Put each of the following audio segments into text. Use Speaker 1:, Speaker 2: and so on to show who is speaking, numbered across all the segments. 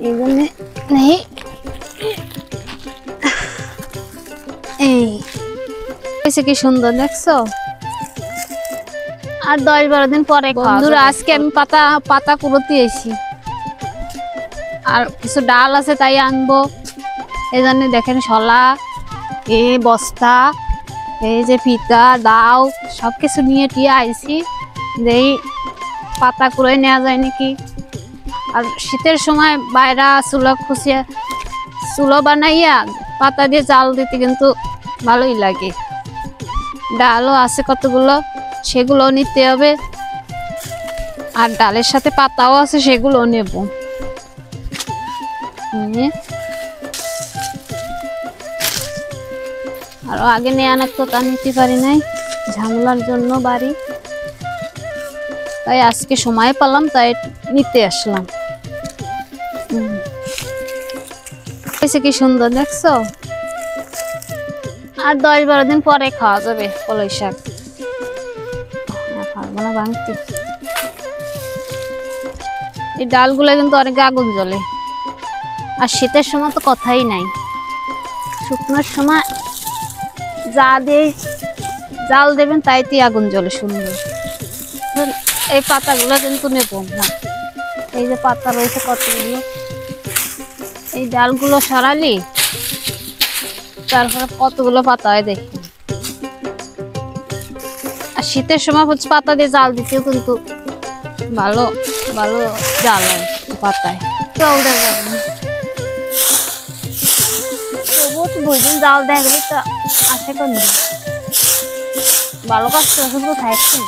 Speaker 1: এই জন্য নেই। এই কি সুন্দর দেখছো। আর 10-12 দিন পরে বন্ধুরা আজকে আমি পাতা কুড়োতে এসি, আর কিছু ডাল আছে তাই আনবো। এই জন্য দেখেন শলা, এই বস্তা, এই যে ফিতা দাও সবকিছু নিয়ে টিয়ে আইছি যে এই পাতা কুড়োই নেওয়া যায় নাকি। আর শীতের সময় বাইরা চুলো বানাইয়া পাতা দিয়ে জাল দিতে কিন্তু ভালোই লাগে। ডালও আছে কতগুলো, সেগুলো নিতে হবে। আর ডালের সাথে পাতাও আছে, সেগুলো নেব। আরো আগে নিয়ে আনার তা নিতে পারি নাই, ঝামেলার জন্য বাড়ি, তাই আজকে সময় পেলাম তাই নিতে আসলাম। কি সুন্দর দেখছো। আর 10-12 দিন পরে খাওয়া যাবে কলই শাক। ভাঙতে এই ডালগুলো কিন্তু অনেক আগুন জ্বলে। আর শীতের সময় তো কথাই নাই, শুকনোর সময় যা দিয়ে জাল দেবেন তাইতে আগুন জ্বলে সুন্দর। এই পাতাগুলো কিন্তু নেব না। এই যে পাতা রয়েছে কতগুলো, এই ডালগুলো সরালি তারপরে কতগুলো পাতা হয় দেখি। আর শীতের সময় হচ্ছে পাতা দিয়ে জাল দিতেও কিন্তু ভালো ভালো জাল হয় পাতায়। চলতে যাবে তবুও তো 2 দিন জাল দেয়া গেলে তো আসে কোন ভালো কাজ তো থাকছে।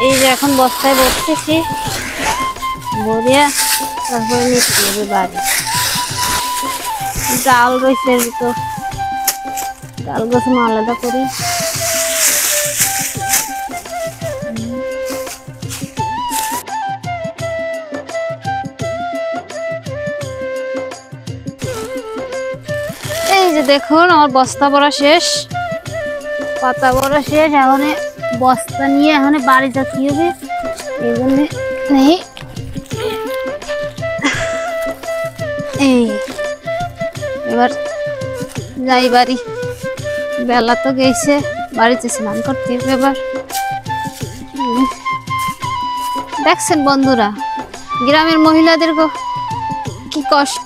Speaker 1: এই যে এখন বস্তায় বসতেছি, ভরিয়া তারপরে নিতে হবে বাড়ি। ডাল রয়েছে তো ডাল গাছ আলাদা করি। এই যে দেখুন আমার বস্তা ভরা শেষ, পাতা ভরা শেষ। এখন বস্তা নিয়ে এখন বাড়ি যাচ্ছি হবে, এই জন্য নেই। এই এবার যাই বাড়ি, বেলা তো গেছে, বাড়িতে স্নান করতে হবে এবার। দেখছেন বন্ধুরা গ্রামের মহিলাদের কি কষ্ট।